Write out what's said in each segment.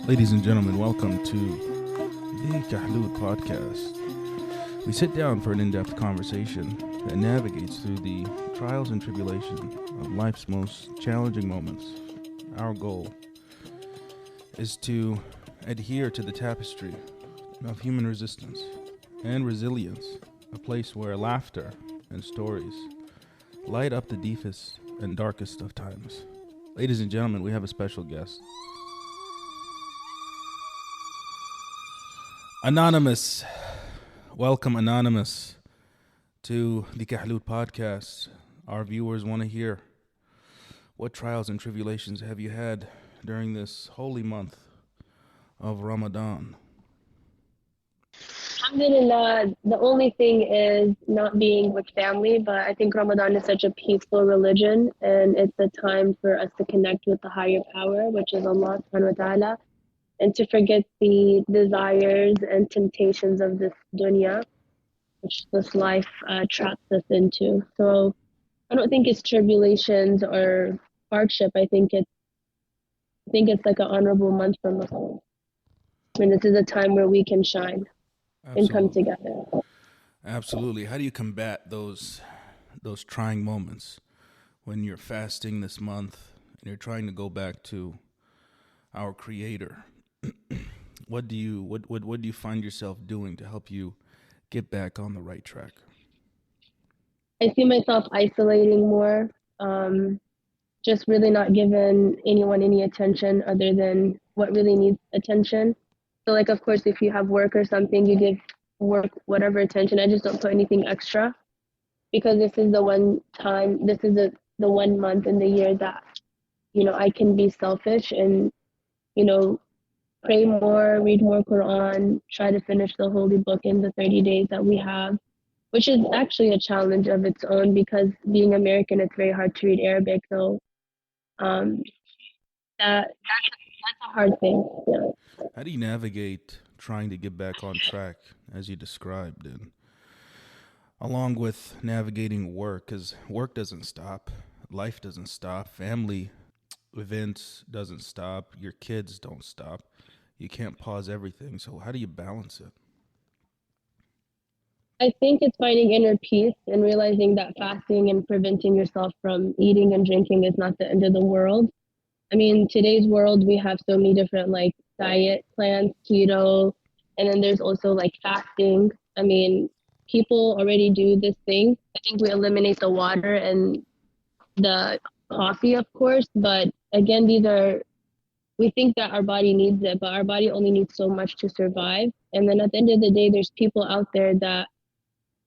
Ladies and gentlemen, welcome to the TKP podcast. We sit down for an in-depth conversation that navigates through the trials and tribulations of life's most challenging moments. Our goal is to adhere to the tapestry of human resistance and resilience, a place where laughter and stories light up the deepest and darkest of times. Ladies and gentlemen, we have a special guest. Anonymous. Welcome, Anonymous, to the Kahloot podcast. Our viewers want to hear, what trials and tribulations have you had during this holy month of Ramadan? Alhamdulillah, the only thing is not being with family, but I think Ramadan is such a peaceful religion, and it's a time for us to connect with the higher power, which is Allah subhanahu wa ta'ala, and to forget the desires and temptations of this dunya, which this life traps us into. So I don't think it's tribulations or hardship. I think it's like an honorable month from us all. I mean, this is a time where we can shine and come together. Absolutely. How do you combat those trying moments when you're fasting this month and you're trying to go back to our Creator? What do you find yourself doing to help you get back on the right track? I see myself isolating more, just really not giving anyone any attention other than what really needs attention. So, like, of course, if you have work or something, you give work whatever attention. I just don't put anything extra, because this is the one time, this is the 1 month in the year that, I can be selfish and, pray more, read more Quran, try to finish the holy book in the 30 days that we have, which is actually a challenge of its own, because being American, it's very hard to read Arabic. So that's a hard thing. Yeah. How do you navigate trying to get back on track, as you described, and along with navigating work? Because work doesn't stop, life doesn't stop, family events doesn't stop, your kids don't stop. You can't pause everything. So how do you balance it? I think it's finding inner peace and realizing that fasting and preventing yourself from eating and drinking is not the end of the world. I mean, today's world, we have so many different diet plans, keto, and then there's also fasting. I mean, people already do this thing. I think we eliminate the water and the coffee, of course, but again, we think that our body needs it, but our body only needs so much to survive. And then at the end of the day, there's people out there that,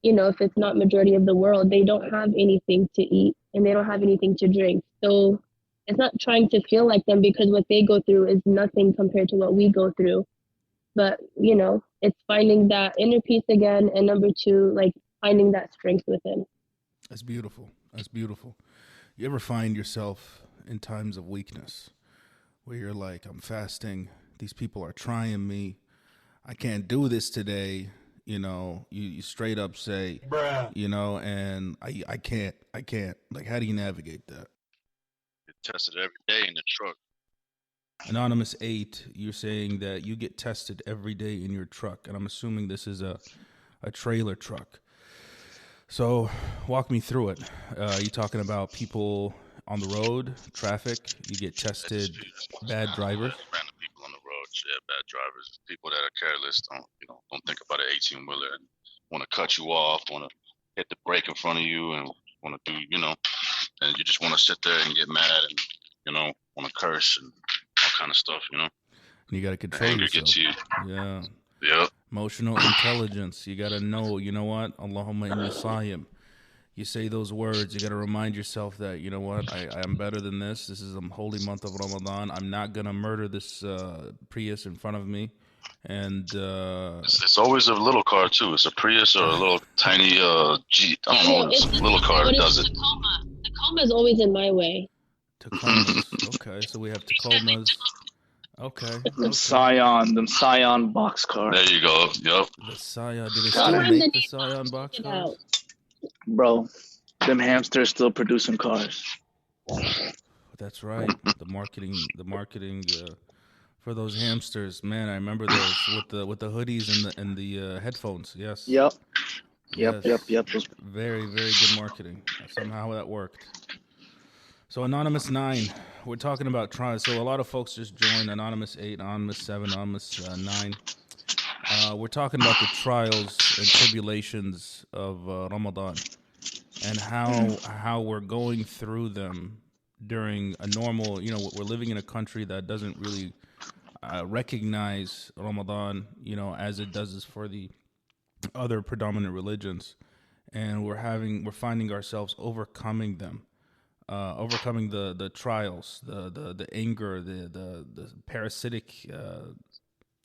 if it's not majority of the world, they don't have anything to eat and they don't have anything to drink. So it's not trying to feel like them, because what they go through is nothing compared to what we go through. But, it's finding that inner peace again. And number two, finding that strength within. That's beautiful. That's beautiful. You ever find yourself in times of weakness where you're like, I'm fasting, these people are trying me, I can't do this today, you straight up say, bruh, and I can't. How do you navigate that? Get tested every day in the truck. Anonymous 8, you're saying that you get tested every day in your truck, and I'm assuming this is a trailer truck. So walk me through it. You talking about people on the road, traffic, you get tested, bad drivers? Random people on the road, bad drivers, people that are careless, don't think about an 18-wheeler and want to cut you off, want to hit the brake in front of you and want to do, and you just want to sit there and get mad and, want to curse and all kind of stuff, And you got to control anger yourself. gets you. Yeah. Yep. Emotional intelligence. You got to know, what? Allahumma inni sayyim. You say those words, you got to remind yourself that, I am better than this. This is a holy month of Ramadan. I'm not going to murder this Prius in front of me. And it's always a little car, too. It's a Prius or a little tiny Jeep. I don't know. It's a little car that does it. Tacoma is always in my way. Tacomas. Okay, so we have Tacomas. Okay. Them Scion box cars. There you go. Yep. The Scion. Do they still make the Scion box cars? Bro, them hamsters still producing cars. That's right. The marketing For those hamsters, man, I remember those with the hoodies and the headphones. Yes, Yep. Yep. Yep. yes, Yep. very very good marketing. Somehow that worked. So Anonymous 9, we're talking about trials. So a lot of folks just joined Anonymous 8, Anonymous 7, Anonymous 9. We're talking about the trials and tribulations of Ramadan and how we're going through them during a normal. We're living in a country that doesn't really recognize Ramadan, as it does for the other predominant religions, and we're finding ourselves overcoming them, overcoming the trials, the anger, the parasitic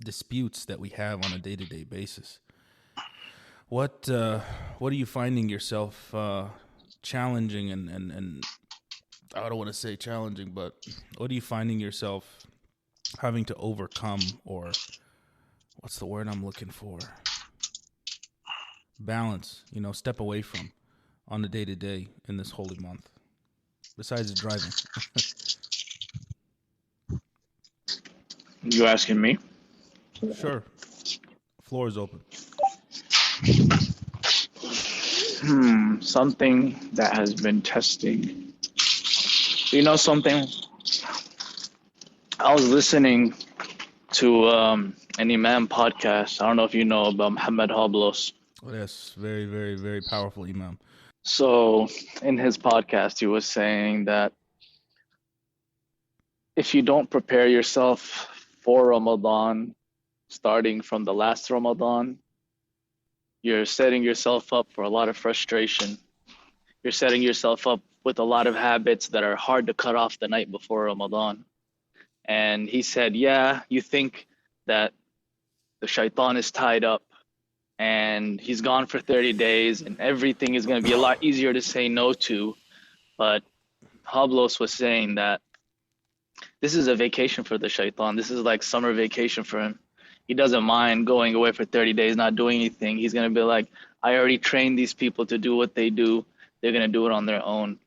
disputes that we have on a day-to-day basis. What are you finding yourself challenging and I don't want to say challenging, but what are you finding yourself having to overcome, or what's the word I'm looking for? Balance, step away from on the day-to-day in this holy month, besides driving? You asking me? Sure. Floor is open. Something that has been testing. Something? I was listening to an Imam podcast. I don't know if you know about Muhammad Hablos. Yes, very, very, very powerful Imam. So in his podcast, he was saying that if you don't prepare yourself for Ramadan, starting from the last Ramadan, you're setting yourself up for a lot of frustration. You're setting yourself up with a lot of habits that are hard to cut off the night before Ramadan. And he said, yeah, you think that the shaitan is tied up and he's gone for 30 days and everything is going to be a lot easier to say no to. But Pablos was saying that this is a vacation for the shaitan. This is like summer vacation for him. He doesn't mind going away for 30 days, not doing anything. He's going to be like, I already trained these people to do what they do. They're going to do it on their own.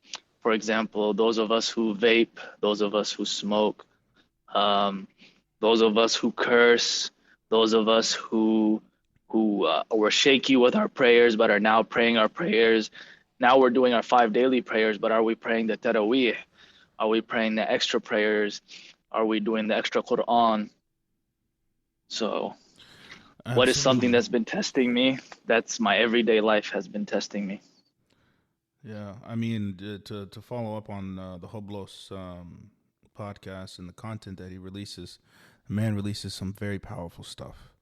For example, those of us who vape, those of us who smoke, those of us who curse, those of us who were shaky with our prayers but are now praying our prayers. Now we're doing our 5 daily prayers, but are we praying the Taraweeh? Are we praying the extra prayers? Are we doing the extra Quran? So what is something that's been testing me? That's my everyday life has been testing me. Yeah, I mean, to follow up on the Hoblos podcast and the content that he releases, the man releases some very powerful stuff.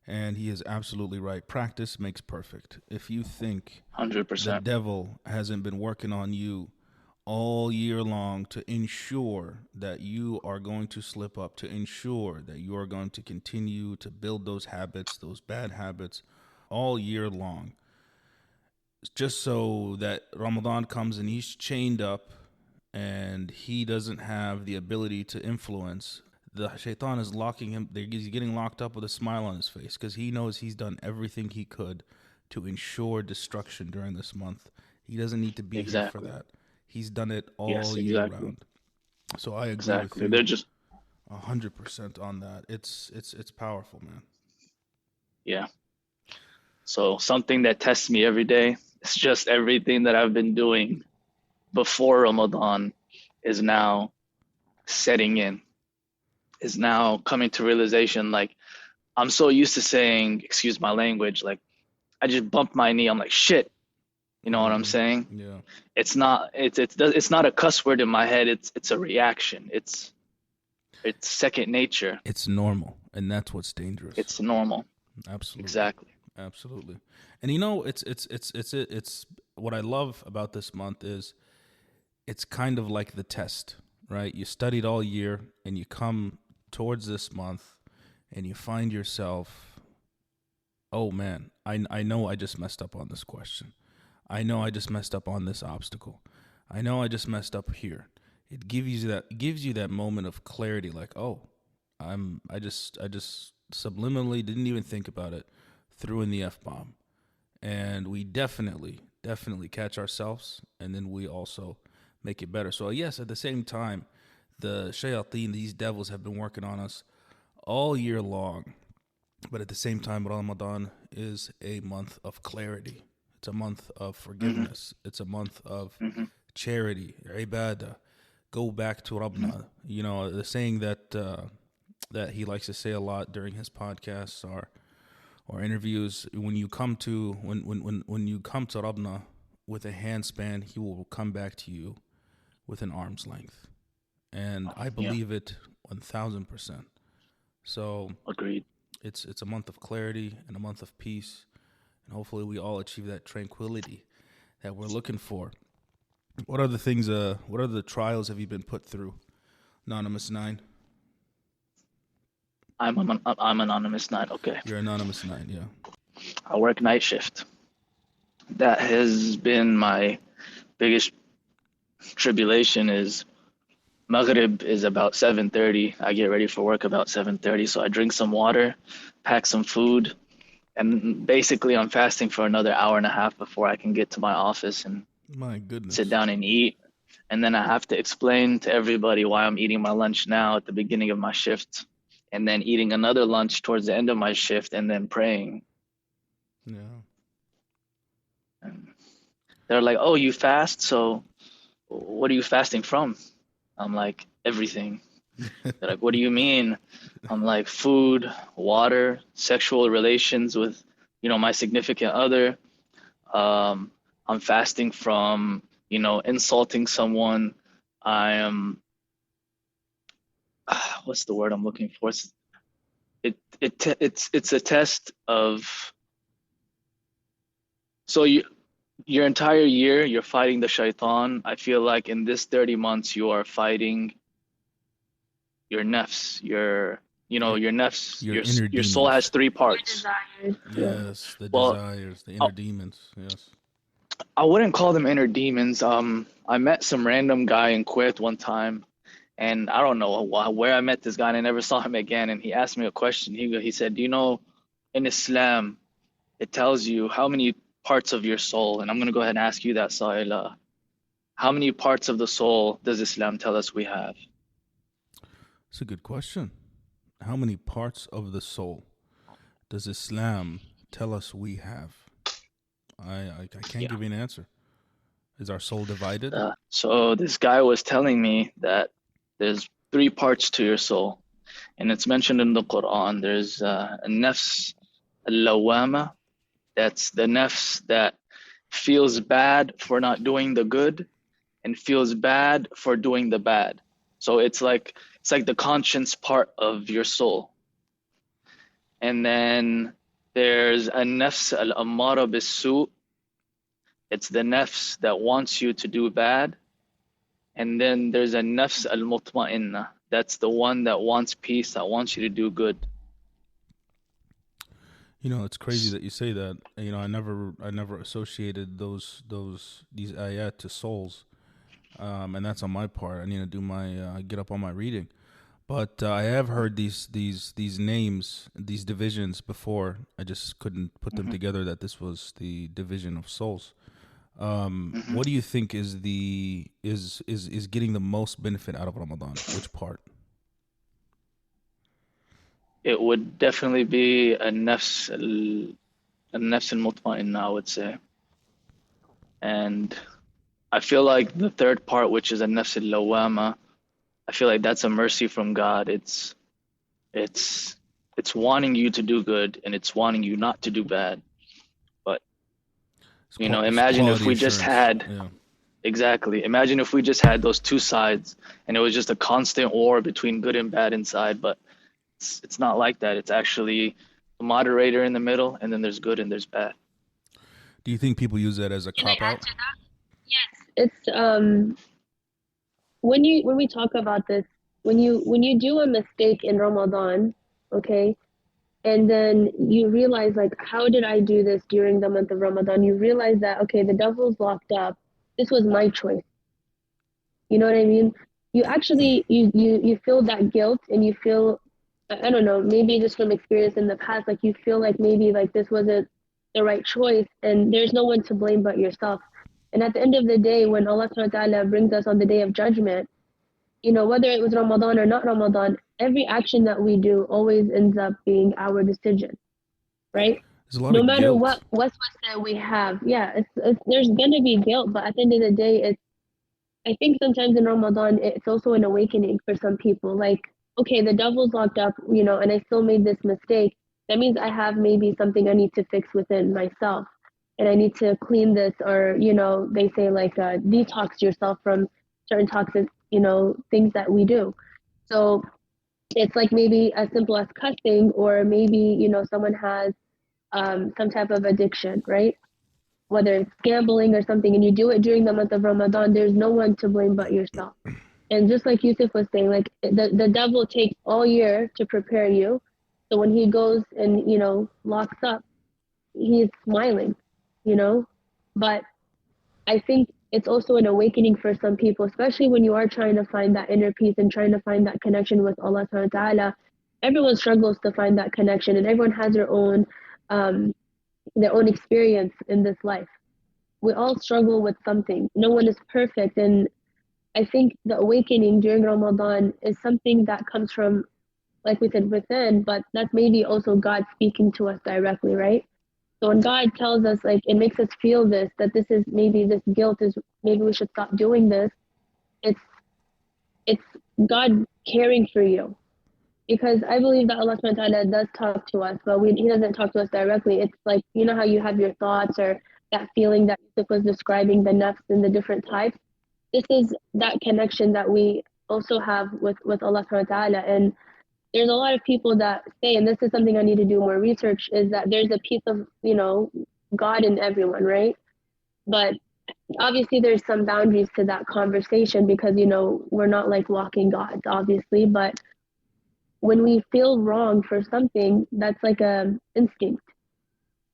And he is absolutely right. Practice makes perfect. If you think 100%. the devil hasn't been working on you all year long to ensure that you are going to slip up, to ensure that you are going to continue to build those habits, those bad habits, all year long, just so that Ramadan comes and he's chained up and he doesn't have the ability to influence, the shaitan is locking him. He's getting locked up with a smile on his face because he knows he's done everything he could to ensure destruction during this month. He doesn't need to be here for that. He's done it all year round. So I agree with you. They're just 100% on that. It's powerful, man. Yeah. So something that tests me every day, it's just everything that I've been doing before Ramadan is now setting in, is now coming to realization. Like, I'm so used to saying, excuse my language, like I just bumped my knee. I'm like, shit. You know what I'm saying? Yeah. It's not a cuss word in my head. It's a reaction. It's second nature. It's normal, and that's what's dangerous. It's normal. Absolutely. Exactly. Absolutely. And it's what I love about this month is it's kind of like the test, right? You studied all year and you come towards this month and you find yourself, oh man, I know I just messed up on this question. I know I just messed up on this obstacle. I know I just messed up here. It gives you that moment of clarity, like, oh, I just subliminally didn't even think about it, threw in the F-bomb. And we definitely catch ourselves, and then we also make it better. So yes, at the same time, the shayateen, these devils, have been working on us all year long. But at the same time, Ramadan is a month of clarity. It's a month of Mm-hmm. forgiveness. It's a month of Mm-hmm. charity, ibadah. Go back to Rabbna. You know, the saying that he likes to say a lot during his podcasts or interviews. When you come to Rabbna with a handspan, he will come back to you with an arm's length, and I Yeah. believe it 1,000%. So Agreed. it's a month of clarity and a month of peace, and hopefully we all achieve that tranquility that we're looking for. What other things? What other trials have you been put through, Anonymous Nine? I'm Anonymous 9. Okay. You're Anonymous Nine, yeah. I work night shift. That has been my biggest tribulation is Maghrib is about 7:30. I get ready for work about 7:30, so I drink some water, pack some food, and basically I'm fasting for another hour and a half before I can get to my office and My goodness. sit down and eat. And then I have to explain to everybody why I'm eating my lunch now at the beginning of my shift, and then eating another lunch towards the end of my shift, and then praying. Yeah. And they're like, "Oh, you fast? So what are you fasting from?" I'm like, "Everything." They're like, "What do you mean?" I'm like, "Food, water, sexual relations with, my significant other. I'm fasting from, insulting someone. I am, what's the word I'm looking for? It's a test of, so your entire year you're fighting the shaitan. I feel like in this 30 months you are fighting your nafs, your nafs, Your your inner your soul demons. has three Your parts. desires. Yes, the Well, desires, the I inner demons. Yes. I wouldn't call them inner demons. I met some random guy in Kuwait one time, and I don't know where I met this guy, and I never saw him again. And he asked me a question. He said, "Do you know, in Islam, it tells you how many parts of your soul?" And I'm gonna go ahead and ask you that, Sa'ila. How many parts of the soul does Islam tell us we have? It's a good question. How many parts of the soul does Islam tell us we have? I can't Yeah. give you an answer. Is our soul divided? So this guy was telling me that there's three parts to your soul, and it's mentioned in the Quran. There's a nafs al-lawama. That's the nafs that feels bad for not doing the good and feels bad for doing the bad. So it's like the conscience part of your soul. And then there's a nafs al-ammara bis-su. It's the nafs that wants you to do bad. And then there's a nafs al-mutma'inna. That's the one that wants peace, that wants you to do good. It's crazy that you say that. I never associated these ayat to souls, and that's on my part. I need to do my get up on my reading. But I have heard these names, these divisions before. I just couldn't put them together that this was the division of souls. What do you think is getting the most benefit out of Ramadan? Which part? It would definitely be a nafs al-mutma'inna, I would say. And I feel like the third part, which is a nafs al-lawama, I feel like that's a mercy from God. It's wanting you to do good, and it's wanting you not to do bad. But imagine if we just had exactly. Imagine if we just had those two sides, and it was just a constant war between good and bad inside. But it's not like that. It's actually a moderator in the middle, and then there's good and there's bad. Do you think people use that as a Can I cop add out? to that? Yes. It's when we talk about this, when you do a mistake in Ramadan, okay, and then you realize, like, how did I do this during the month of Ramadan? You realize that, okay, the devil's locked up. This was my choice. You know what I mean? You actually you feel that guilt, and you feel, I don't know, maybe just from experience in the past, like you feel like maybe like this wasn't the right choice, and there's no one to blame but yourself. And at the end of the day, when Allah subhanahu wa ta'ala brings us on the day of judgment, whether it was Ramadan or not Ramadan, every action that we do always ends up being our decision, right? There's a lot No of matter guilt. what waswasa we have, yeah, it's there's gonna be guilt, but at the end of the day, it's I think sometimes in Ramadan it's also an awakening for some people. Like, okay, the devil's locked up, and I still made this mistake. That means I have maybe something I need to fix within myself, and I need to clean this, or they say like detox yourself from certain toxic, things that we do. So it's like maybe as simple as cussing, or maybe someone has some type of addiction, right? Whether it's gambling or something, and you do it during the month of Ramadan, there's no one to blame but yourself. And just like Yusuf was saying, like the devil takes all year to prepare you. So when he goes and, locks up, he's smiling, you know? But I think it's also an awakening for some people, especially when you are trying to find that inner peace and trying to find that connection with Allah subhanahu wa ta'ala. Everyone struggles to find that connection, and everyone has um, their own experience in this life. We all struggle with something. No one is perfect. And I think the awakening during Ramadan is something that comes from, like we said, within, but that's maybe also God speaking to us directly, right? So when God tells us, like, it makes us feel this, that this is maybe this guilt is maybe we should stop doing this. It's it's God caring for you, because I believe that Allah subhanahu wa ta'ala does talk to us, but He doesn't talk to us directly. It's like, how you have your thoughts, or that feeling that Yusuf was describing, the nafs and the different types. This is that connection that we also have with Allah subhanahu wa ta'ala. And there's a lot of people that say, and this is something I need to do more research, is that there's a piece of, God in everyone, right? But obviously there's some boundaries to that conversation, because, we're not like walking gods, obviously, but when we feel wrong for something, that's like a instinct.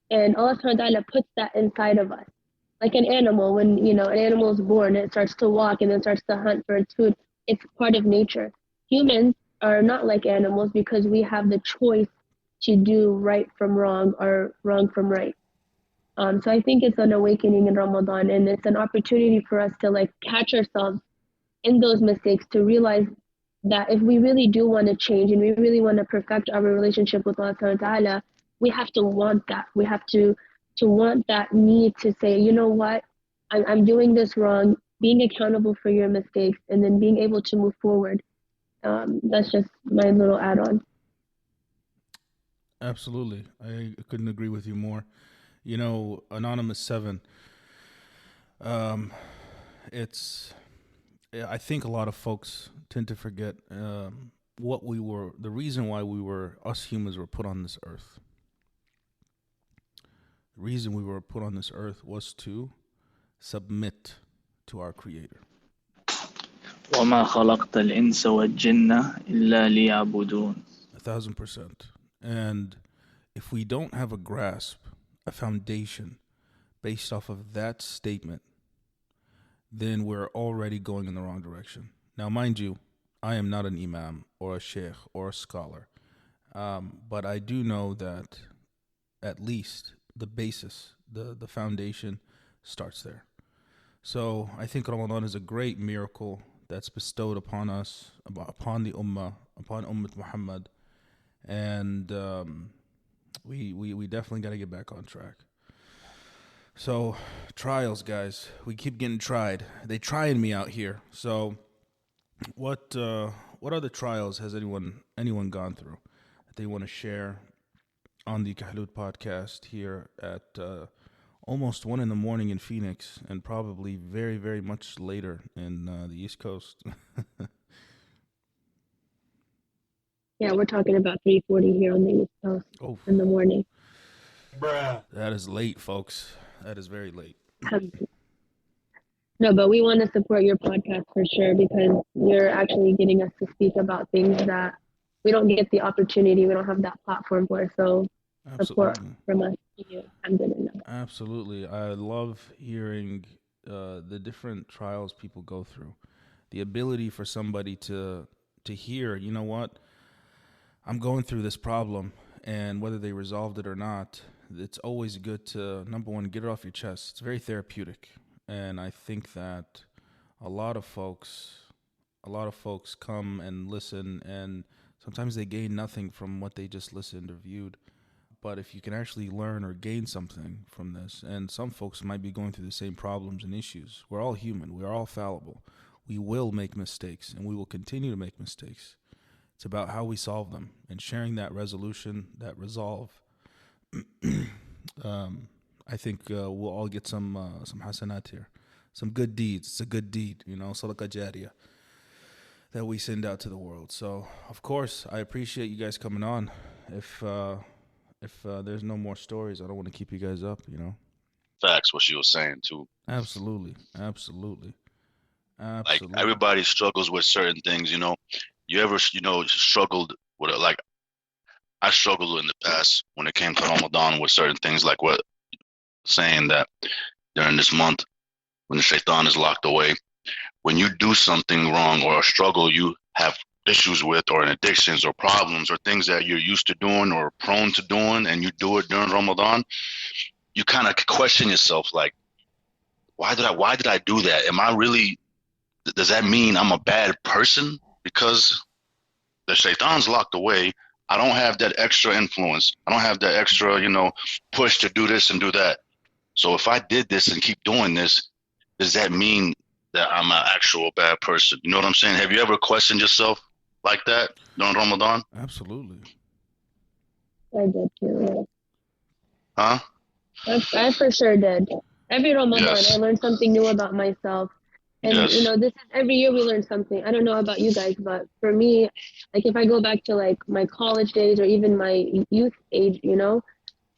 And Allah subhanahu wa ta'ala puts that inside of us. Like an animal, when an animal is born, it starts to walk and then starts to hunt for its food. It's part of nature. Humans are not like animals, because we have the choice to do right from wrong, or wrong from right. So I think it's an awakening in Ramadan, and it's an opportunity for us to like catch ourselves in those mistakes, to realize that if we really do want to change and we really want to perfect our relationship with Allah subhanahu wa ta'ala, we have to want that. We have to want that need to say, you know what, I'm doing this wrong, being accountable for your mistakes, and then being able to move forward. That's just my little add-on. Absolutely. I couldn't agree with you more. Anonymous 7, it's, I think a lot of folks tend to forget what we were, the reason why us humans were put on this earth. The reason we were put on this earth was to submit to our Creator. وَمَا خَلَقْتَ الْإِنسَ وَالْجِنَّ إِلَّا لِيَعْبُدُونَ. 1,000%. And if we don't have a grasp, a foundation based off of that statement, then we're already going in the wrong direction. Now, mind you, I am not an imam or a sheikh or a scholar, but I do know that at least the basis, the foundation starts there. So I think Ramadan is a great miracle that's bestowed upon us, upon the ummah, upon Ummat Muhammad, and we definitely got to get back on track. So, trials, guys. We keep getting tried. They trying me out here. So, what other trials has anyone gone through that they want to share on the Kahloot podcast here at almost 1 a.m. in Phoenix, and probably very, very much later in the East Coast? Yeah, we're talking about 3:40 here on the East Coast in the morning. Bruh. That is late, folks. That is very late. No, but we want to support your podcast for sure, because you're actually getting us to speak about things that we don't get the opportunity. We don't have that platform for. So support from us to you. Absolutely. I love hearing the different trials people go through. The ability for somebody to hear, you know what, I'm going through this problem, and whether they resolved it or not, it's always good to, number one, get it off your chest. It's very therapeutic. And I think that a lot of folks come and listen and sometimes they gain nothing from what they just listened or viewed. But if you can actually learn or gain something from this, and some folks might be going through the same problems and issues. We're all human. We're all fallible. We will make mistakes, and we will continue to make mistakes. It's about how we solve them and sharing that resolution, that resolve. I think we'll all get some hasanat here, some good deeds. It's a good deed, sadaqah jariyah that we send out to the world. So, of course, I appreciate you guys coming on. If there's no more stories, I don't want to keep you guys up, Facts, what she was saying too. Absolutely. Like everybody struggles with certain things, You ever, struggled with it? Like I struggled in the past when it came to Ramadan with certain things, like what saying that during this month when the shaitan is locked away, when you do something wrong or a struggle you have issues with, or in addictions or problems or things that you're used to doing or prone to doing, and you do it during Ramadan, you kind of question yourself, like, why did I do that? Am I really, does that mean I'm a bad person? Because the shaitan's locked away. I don't have that extra influence. I don't have that extra, push to do this and do that. So if I did this and keep doing this, does that mean that I'm an actual bad person? You know what I'm saying? Have you ever questioned yourself like that during Ramadan? Absolutely. I did too. Huh? I for sure did. Every Ramadan, Yes. I learned something new about myself. And, Yes. this is every year we learn something. I don't know about you guys, but for me, like if I go back to like my college days or even my youth age,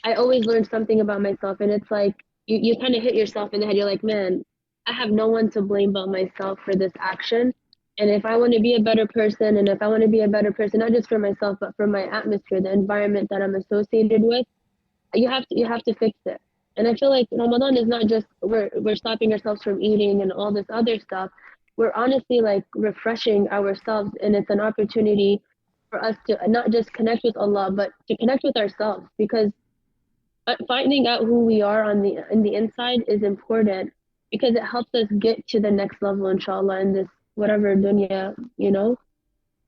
I always learn something about myself. And it's like you kind of hit yourself in the head. You're like, man, I have no one to blame but myself for this action. And if I want to be a better person, and if I want to be a better person, not just for myself, but for my atmosphere, the environment that I'm associated with, you have to fix it. And I feel like Ramadan is not just we're stopping ourselves from eating and all this other stuff. We're honestly like refreshing ourselves, and it's an opportunity for us to not just connect with Allah, but to connect with ourselves, because finding out who we are in the inside is important, because it helps us get to the next level, inshallah, in this whatever dunya,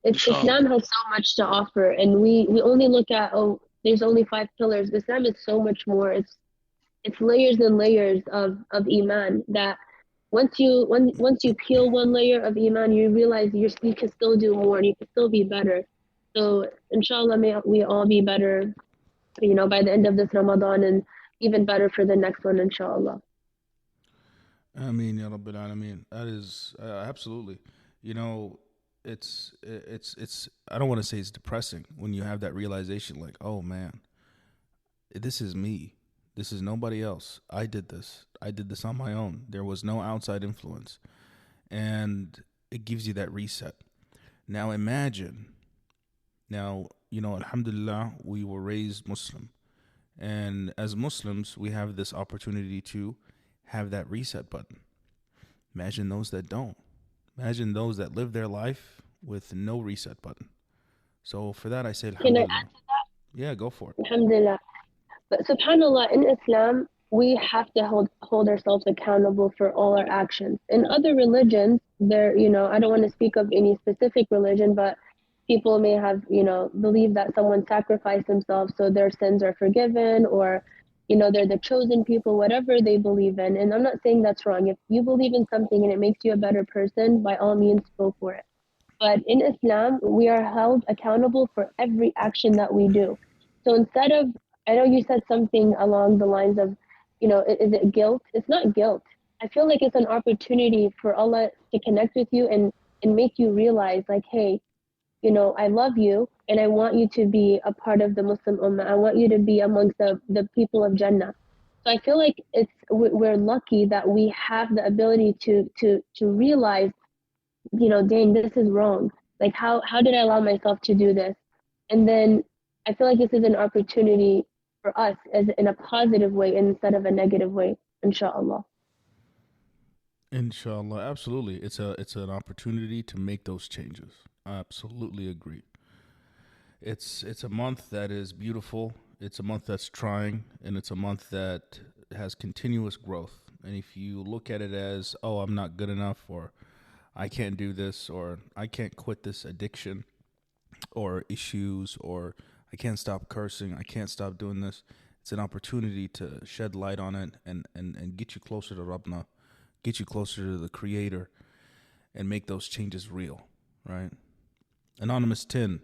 Islam has so much to offer, and we only look at, oh, there's only 5 pillars. Islam is so much more. It's layers and layers of iman, that once you peel one layer of iman, you realize you can still do more and you can still be better. So inshallah, may we all be better, by the end of this Ramadan, and even better for the next one, inshallah. Ameen, ya Rabbil Alameen. That is absolutely. It's. I don't want to say it's depressing when you have that realization, like, oh man, this is me. This is nobody else. I did this. I did this on my own. There was no outside influence, and it gives you that reset. Now imagine. Now Alhamdulillah, we were raised Muslim, and as Muslims, we have this opportunity to have that reset button. Imagine those that don't. Imagine those that live their life with no reset button. So for that, I say Alhamdulillah. Can I add to that? Yeah, go for it. Alhamdulillah. But subhanAllah, in Islam, we have to hold ourselves accountable for all our actions. In other religions, I don't want to speak of any specific religion, but people may have, believe that someone sacrificed themselves so their sins are forgiven, or, they're the chosen people, whatever they believe in. And I'm not saying that's wrong. If you believe in something and it makes you a better person, by all means, go for it. But in Islam, we are held accountable for every action that we do. So instead of, I know you said something along the lines of, is it guilt? It's not guilt. I feel like it's an opportunity for Allah to connect with you and make you realize, like, hey, I love you and I want you to be a part of the Muslim Ummah. I want you to be amongst the people of Jannah. So I feel like we're lucky that we have the ability to realize, dang, this is wrong. Like, how did I allow myself to do this? And then I feel like this is an opportunity for us as in a positive way instead of a negative way, inshallah. Inshallah, absolutely. It's an opportunity to make those changes. I absolutely agree. It's a month that is beautiful. It's a month that's trying, and it's a month that has continuous growth. And if you look at it as, oh, I'm not good enough, or I can't do this, or I can't quit this addiction, or issues, or I can't stop cursing, I can't stop doing this. It's an opportunity to shed light on it and get you closer to Rabbna, get you closer to the Creator, and make those changes real, right? Anonymous 10,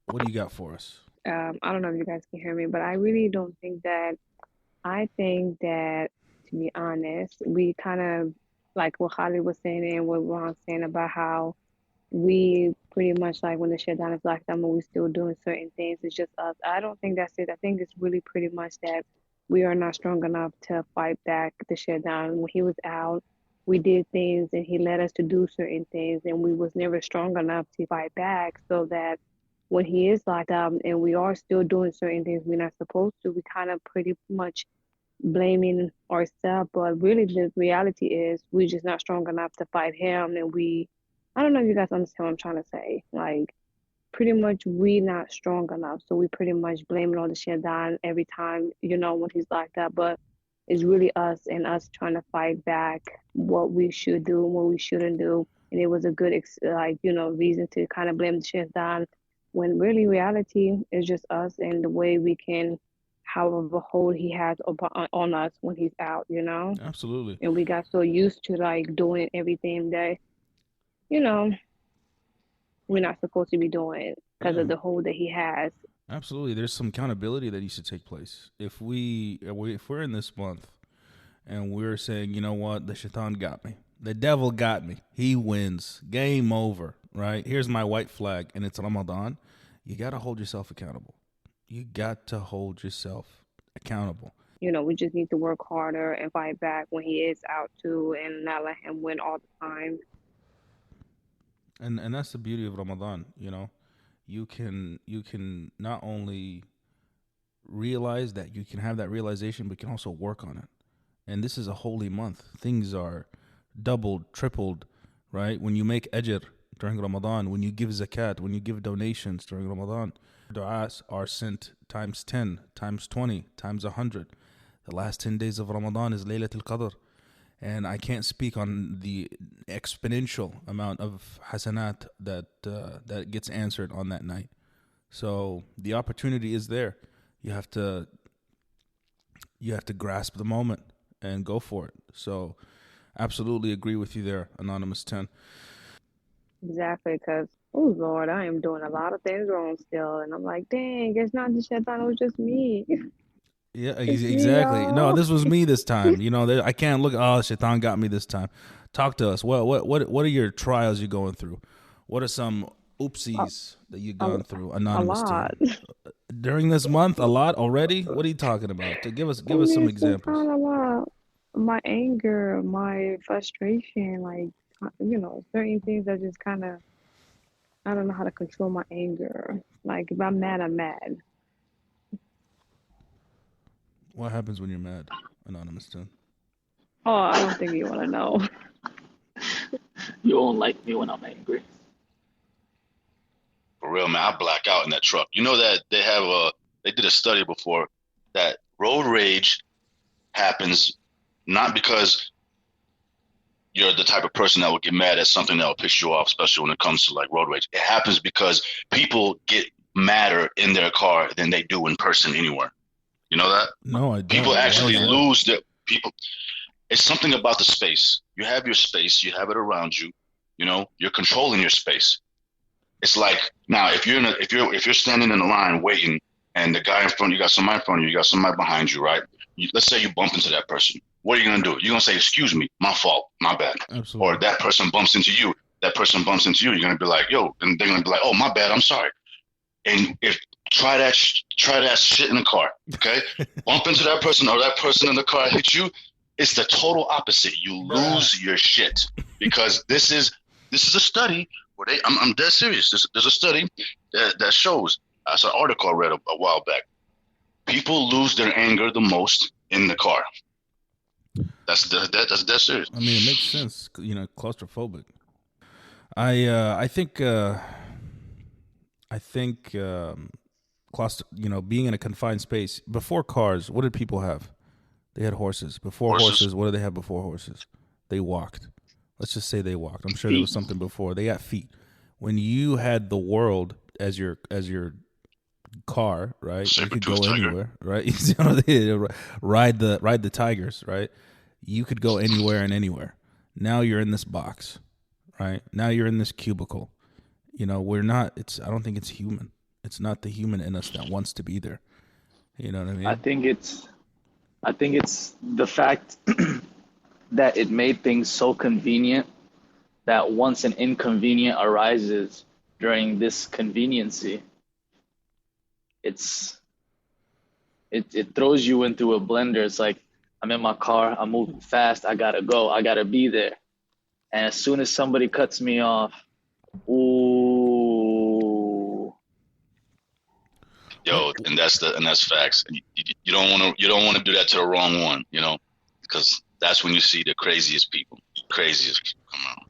what do you got for us? I don't know if you guys can hear me, but I really don't think that, I think that, to be honest, we kind of, like what Khalid was saying and what Ron's saying about how we pretty much like when the shutdown is locked down, we still doing certain things. It's just us. I don't think that's it. I think it's really pretty much that we are not strong enough to fight back the shutdown. When he was out, we did things and he led us to do certain things, and we was never strong enough to fight back, so that when he is locked up and we are still doing certain things we're not supposed to, we kind of pretty much blaming ourselves. But really the reality is we're just not strong enough to fight him. And I don't know if you guys understand what I'm trying to say. Like, pretty much we not strong enough. So we pretty much blaming all the shit down every time, when he's locked up. But it's really us and us trying to fight back what we should do and what we shouldn't do. And it was a good, reason to kind of blame the shit down, when really reality is just us and the way we can, however hold he has on us when he's out, Absolutely. And we got so used to like doing everything that, we're not supposed to be doing because of the hold that he has. Absolutely. There's some accountability that needs to take place. If we're in this month and we're saying, you know what, the shaitan got me, the devil got me, he wins, game over, right? Here's my white flag, and it's Ramadan. You got to hold yourself accountable. You got to hold yourself accountable. We just need to work harder and fight back when he is out too, and not let him win all the time. And that's the beauty of Ramadan. You can not only realize that, you can have that realization, but you can also work on it. And this is a holy month. Things are doubled, tripled, right? When you make ajr during Ramadan, when you give zakat, when you give donations during Ramadan, du'as are sent times 10, times 20, times 100. The last 10 days of Ramadan is Laylatul Qadr. And I can't speak on the exponential amount of hasanat that gets answered on that night. So the opportunity is there. You have to grasp the moment and go for it. So absolutely agree with you there, Anonymous 10. Exactly, because, oh Lord, I am doing a lot of things wrong still. And I'm like, dang, it's not the shaitan, it was just me. Yeah, exactly. No, this was me this time. I can't look. Oh, shaitan got me this time. Talk to us. What are your trials you're going through? What are some oopsies that you've gone through? Anonymous, a lot. During this month, a lot already. What are you talking about? To give us some examples. A lot. My anger, my frustration, like certain things that just kind of, I don't know how to control my anger. Like if I'm mad, I'm mad. What happens when you're mad, Anonymous 10? Oh, I don't think you want to know. You won't like me when I'm angry. For real, man, I black out in that truck. You know that they did a study before that road rage happens not because you're the type of person that will get mad at something that will piss you off, especially when it comes to like road rage. It happens because people get madder in their car than they do in person anywhere. You know that? No, I don't. People actually lose their people. It's something about the space. You have your space. You have it around you. You're controlling your space. It's like now, if you're standing in the line waiting, and the guy in front, you got somebody in front of you, you got somebody behind you, right? Let's say you bump into that person. What are you gonna do? You're gonna say, "Excuse me, my fault, my bad." Absolutely. Or that person bumps into you. That person bumps into you. You're gonna be like, "Yo," and they're gonna be like, "Oh, my bad, I'm sorry." And try that shit in the car, okay? Bump into that person, or that person in the car hit you. It's the total opposite. You lose your shit, because this is a study where I'm dead serious. There's a study that shows. It's an article I read a while back. People lose their anger the most in the car. That's dead serious. I mean, it makes sense. Claustrophobic. I think being in a confined space. Before cars, what did people have? They had horses. Before horses, what did they have before horses? They walked. Let's just say they walked. I'm sure there was something before. They got feet. When you had the world as your car, right? You could Saber-toothed go tiger. anywhere, right? Ride the tigers, right? You could go anywhere and anywhere. Now you're in this box, right? Now you're in this cubicle. We're not. I don't think it's human. It's not the human in us that wants to be there. You know what I mean? I think it's the fact that it made things so convenient that once an inconvenient arises during this conveniency, it throws you into a blender. It's like, I'm in my car, I'm moving fast, I gotta go, I gotta be there. And as soon as somebody cuts me off, ooh. Yo, and that's facts. You don't want to do that to the wrong one, because that's when you see the craziest people, craziest come out.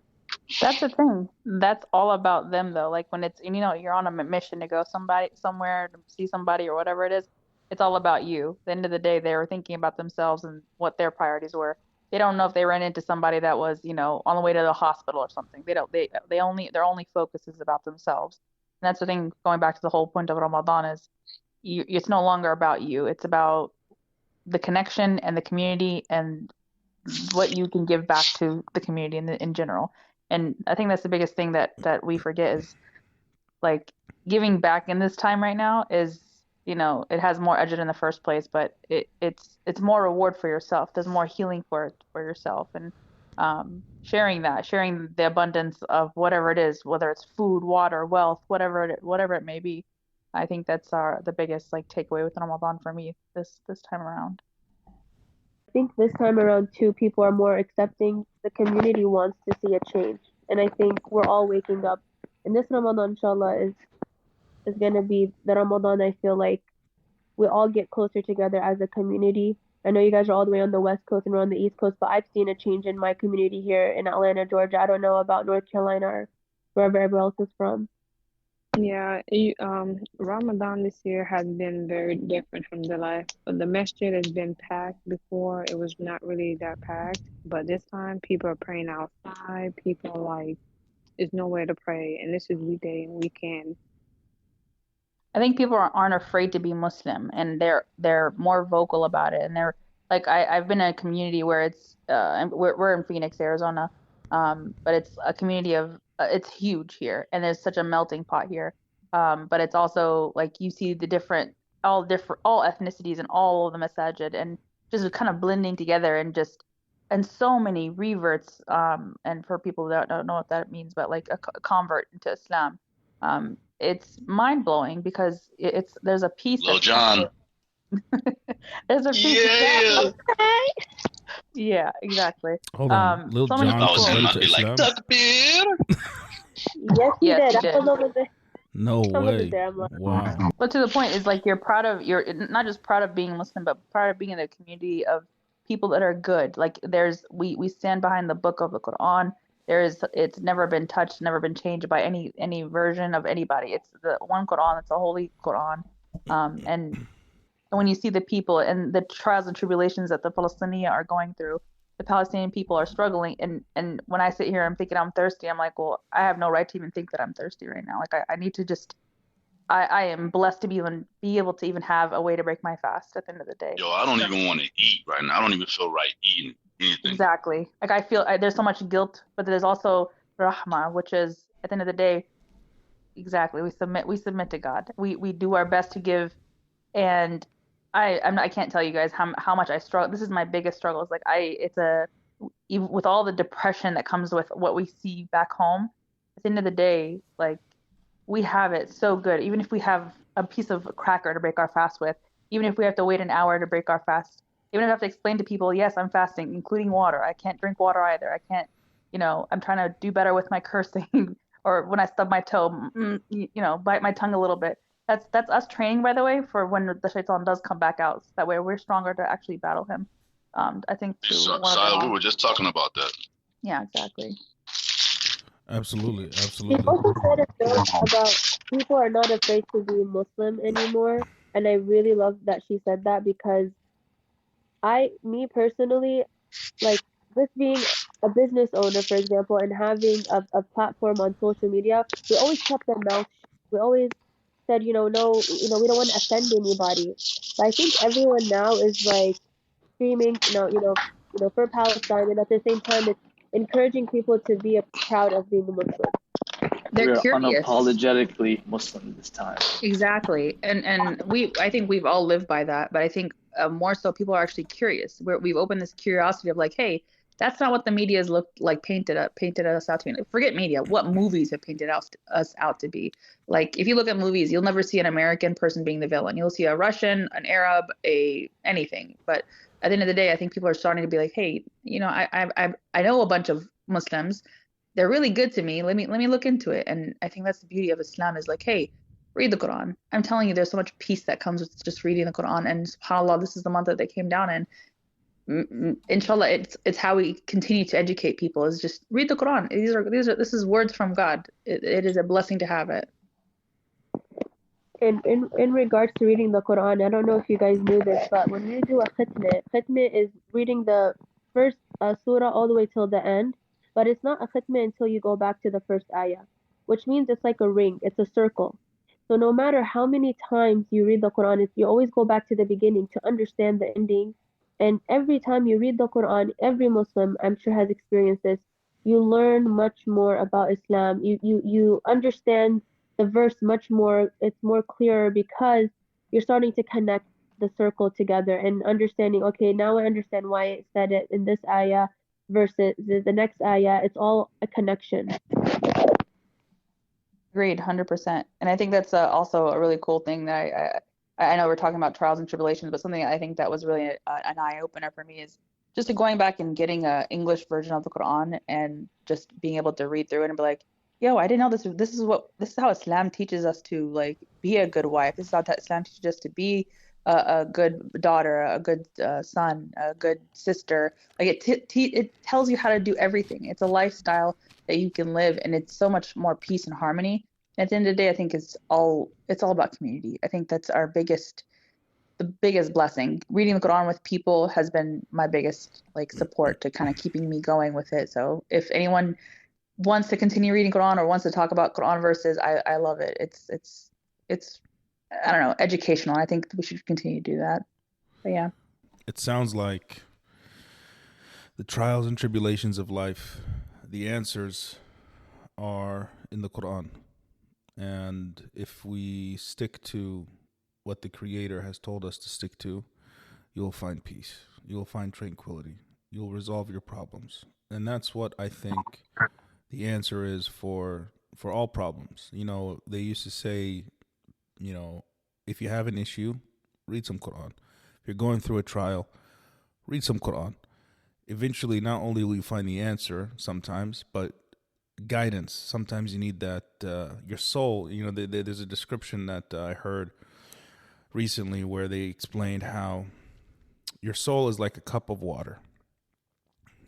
That's the thing. That's all about them, though. Like when it's, you're on a mission to go somewhere to see somebody or whatever it is, it's all about you. At the end of the day, they were thinking about themselves and what their priorities were. They don't know if they ran into somebody that was, on the way to the hospital or something. Their only focus is about themselves. And that's the thing, going back to the whole point of Ramadan is it's no longer about you. It's about the connection and the community and what you can give back to the community in general. And I think that's the biggest thing that we forget is like giving back in this time right now is, it has more ajr in the first place, but it's more reward for yourself. There's more healing for yourself, and sharing the abundance of whatever it is, whether it's food, water, wealth, whatever it may be. I think that's the biggest like takeaway with Ramadan for me this time around. I think this time around too, people are more accepting. The community wants to see a change, and I think we're all waking up. And this Ramadan, inshallah, is gonna be the Ramadan. I feel like we all get closer together as a community. I know you guys are all the way on the West Coast and we're on the East Coast, but I've seen a change in my community here in Atlanta, Georgia. I don't know about North Carolina or wherever everyone else is from. Yeah, Ramadan this year has been very different from the last. But the masjid has been packed before. It was not really that packed, but this time people are praying outside. People are like, there's nowhere to pray, and this is weekday and weekend. I think people aren't afraid to be Muslim, and they're more vocal about it. And they're like, I've been in a community where it's we're in Phoenix, Arizona, but it's a community of it's huge here, and there's such a melting pot here. But it's also like you see all ethnicities and all of the masajid, and just kind of blending together, and so many reverts. And for people that don't know what that means, but like a convert into Islam. It's mind blowing because there's a piece. Lil John. There's a piece. Yeah. Yeah, exactly. Hold on, Lil so John. I was him. I'd be like, Takbir. Yes, he did. I was over there. No way. Like, wow. But to the point is like you're not just proud of being Muslim, but proud of being in a community of people that are good. Like we stand behind the book of the Quran. It's never been touched, never been changed by any version of anybody. It's the one Quran, it's a holy Quran. And when you see the people and the trials and tribulations that the Palestinians are going through, the Palestinian people are struggling. And when I sit here, I'm thinking I'm thirsty. I'm like, well, I have no right to even think that I'm thirsty right now. Like I need to I am blessed to be able to even have a way to break my fast at the end of the day. Yo, I don't even want to eat right now. I don't even feel right eating anything. Exactly. Like I feel there's so much guilt, but there's also rahma, which is at the end of the day, exactly. We submit to God. We do our best to give, and I can't tell you guys how much I struggle. This is my biggest struggle. It's like even with all the depression that comes with what we see back home. At the end of the day, like we have it so good. Even if we have a piece of cracker to break our fast with, even if we have to wait an hour to break our fast, even if I have to explain to people, yes, I'm fasting, including water. I can't drink water either. I can't, I'm trying to do better with my cursing or when I stub my toe, bite my tongue a little bit. That's us training, by the way, for when the shaitan does come back out. So that way we're stronger to actually battle him. I think we were just talking about that. Yeah, exactly. Absolutely. He also said it though about people are not afraid to be Muslim anymore, and I really love that she said that because me personally, like with being a business owner, for example, and having a platform on social media, we always kept our mouth We always said, no, we don't want to offend anybody. But I think everyone now is like screaming, for Palestine, and at the same time, it's encouraging people to be proud of being a Muslim. They're We're curious. unapologetically Muslim this time. Exactly. And I think we've all lived by that, but I think more so people are actually curious. We've opened this curiosity of like, hey, that's not what the media has looked like painted us out to be. Like, forget media. What movies have painted us out to be? Like if you look at movies, you'll never see an American person being the villain. You'll see a Russian, an Arab, anything. But at the end of the day, I think people are starting to be like, hey, I know a bunch of Muslims. They're really good to me. Let me look into it. And I think that's the beauty of Islam is like, hey, read the Quran. I'm telling you, there's so much peace that comes with just reading the Quran. And subhanAllah, this is the month that they came down in. Inshallah, it's how we continue to educate people is just read the Quran. This is words from God. It is a blessing to have it. In regards to reading the Quran, I don't know if you guys knew this, but when we do a khitmah is reading the first surah all the way till the end, but it's not a khitmah until you go back to the first ayah, which means it's like a ring, it's a circle. So no matter how many times you read the Quran, you always go back to the beginning to understand the ending. And every time you read the Quran, every Muslim, I'm sure, has experienced this. You learn much more about Islam. You understand the verse much more. It's more clearer because you're starting to connect the circle together and understanding, okay, now I understand why it said it in this ayah versus the next ayah. It's all a connection. Agreed, 100%. And I think that's also a really cool thing that I know we're talking about trials and tribulations, but something I think that was really an eye opener for me is just going back and getting a English version of the Quran and just being able to read through it and be like, yo, I didn't know this. This is how Islam teaches us to like be a good wife. This is how Islam teaches us to be a good daughter, a good son, a good sister. Like it tells you how to do everything. It's a lifestyle that you can live, and it's so much more peace and harmony. At the end of the day, I think it's all about community. I think that's the biggest blessing. Reading the Quran with people has been my biggest like support to kind of keeping me going with it. So if anyone wants to continue reading Quran or wants to talk about Quran verses, I love it. It's I don't know, educational. I think we should continue to do that. But yeah. It sounds like the trials and tribulations of life, the answers are in the Quran. And if we stick to what the Creator has told us to stick to, you'll find peace. You'll find tranquility. You'll resolve your problems. And that's what I think the answer is for all problems. They used to say, if you have an issue, read some Quran. If you're going through a trial, read some Quran. Eventually, not only will you find the answer sometimes, but guidance. Sometimes you need that, your soul, there's a description that I heard recently where they explained how your soul is like a cup of water.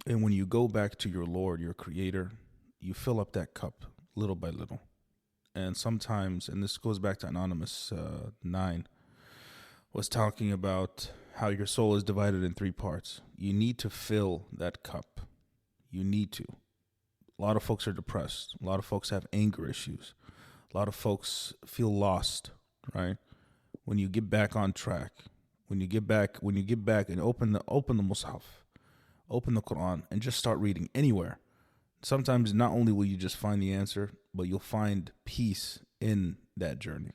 And when you go back to your Lord, your Creator, you fill up that cup little by little. And sometimes, and this goes back to Anonymous 9, was talking about how your soul is divided in 3 parts. You need to fill that cup. You need to. A lot of folks are depressed. A lot of folks have anger issues. A lot of folks feel lost, right? When you get back on track, when you get back and open the Mus'haf, open the Quran and just start reading anywhere. Sometimes not only will you just find the answer, but you'll find peace in that journey.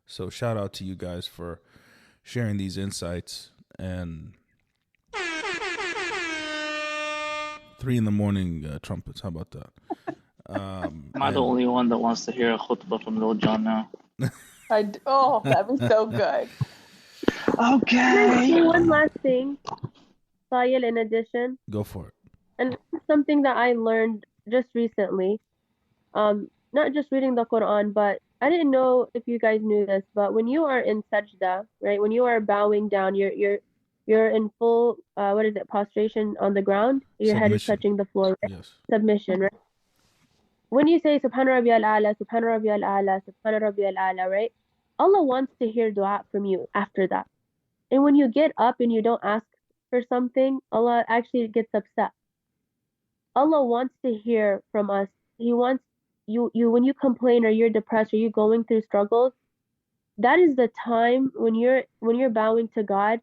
So shout out to you guys for sharing these insights. And 3 a.m. trumpets. How about that? Am I the only one that wants to hear a khutbah from Lil Jon now? That'd be so good. Can I say one last thing, Sayel, in addition? Go for it. And something that I learned just recently, not just reading the Quran, but I didn't know if you guys knew this, but when you are in sajda, right, when you are bowing down, you're in full, prostration on the ground. Your head is touching the floor. Right? Yes. Submission, right? When you say Subhana Rabbiyal A'la, Subhana Rabbiyal A'la, Subhana Rabbiyal A'la, right? Allah wants to hear dua from you after that. And when you get up and you don't ask for something, Allah actually gets upset. Allah wants to hear from us. He wants you when you complain or you're depressed or you're going through struggles, that is the time when you're bowing to God.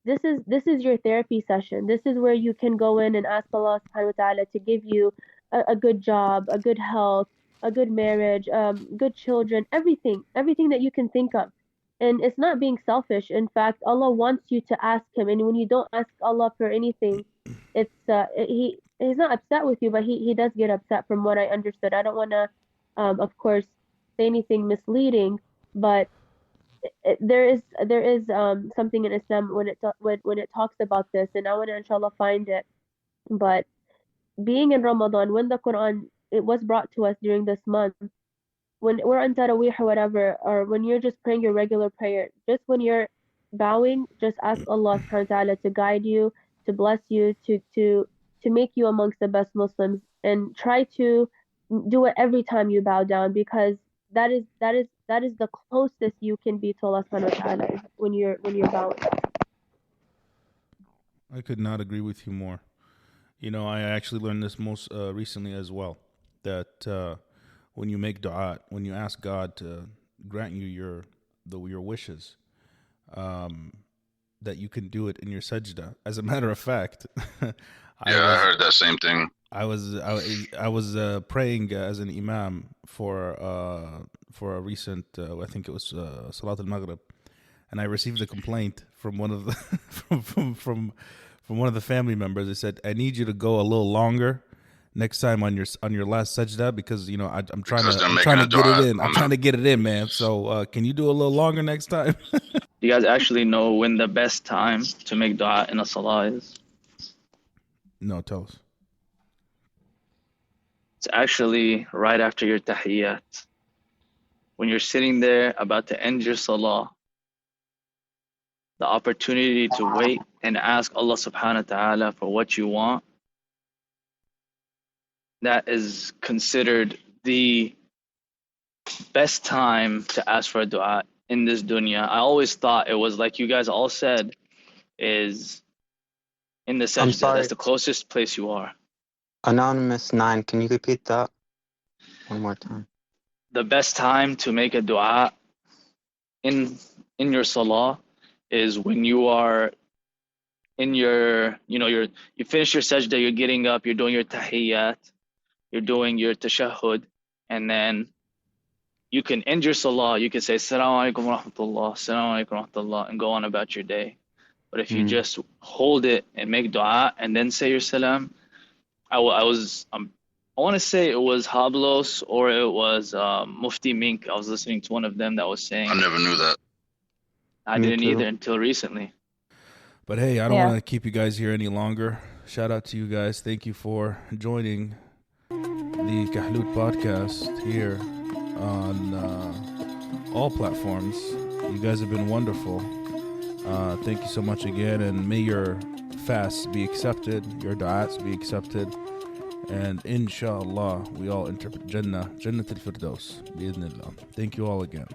This is your therapy session. This is where you can go in and ask Allah subhanahu wa ta'ala to give you a good job, a good health, a good marriage, good children, everything that you can think of. And it's not being selfish. In fact, Allah wants you to ask Him. And when you don't ask Allah for anything, He's not upset with you, but He does get upset from what I understood. I don't want to, of course, say anything misleading, but there is something in Islam when it talks about this, and I want to inshallah find it. But being in Ramadan, when the Quran it was brought to us during this month, when we're on Taraweeh or whatever, or when you're just praying your regular prayer, just when you're bowing, just ask Allah subhanahu wa ta'ala to guide you, to bless you, to make you amongst the best Muslims, and try to do it every time you bow down, because that is the closest you can be to Allah subhanahu wa ta'ala is when you're bowing. I could not agree with you more. I actually learned this most recently as well, that when you make dua, when you ask God to grant you your wishes, that you can do it in your sajda. As a matter of fact, I heard that same thing. I was praying as an imam for a recent I think it was Salat al-Maghrib, and I received a complaint from one of the from one of the family members. They said, "I need you to go a little longer next time on your last sajda, because I'm trying to get it in. I'm trying to get it in, man. So can you do a little longer next time?" You guys actually know when the best time to make dua in a salah is? No, tell us. It's actually right after your tahiyyat. When you're sitting there about to end your salah, the opportunity to wait and ask Allah subhanahu wa ta'ala for what you want, that is considered the best time to ask for a dua in this dunya. I always thought it was like you guys all said, is in the sajda. That's the closest place you are. Anonymous 9, can you repeat that one more time? The best time to make a dua in your salah is when you are in your, you finish your sajda, you're getting up, you're doing your tahiyyat, you're doing your tashahhud, and then you can end your salah. You can say Assalamu alaikum wa rahmatullah, Assalamu alaikum wa rahmatullah, and go on about your day. But if you just hold it and make dua and then say your salam, I want to say it was Hablos or it was Mufti Mink. I was listening to one of them that was saying. I never knew that. I didn't either until recently. But hey, I don't want to keep you guys here any longer. Shout out to you guys. Thank you for joining the Kahloot podcast here on all platforms. You guys have been wonderful. Thank you so much again, and may your fasts be accepted, your du'ats be accepted, and inshallah we all enter Jannah al-Firdaus bi'idhnillah. Thank you all again.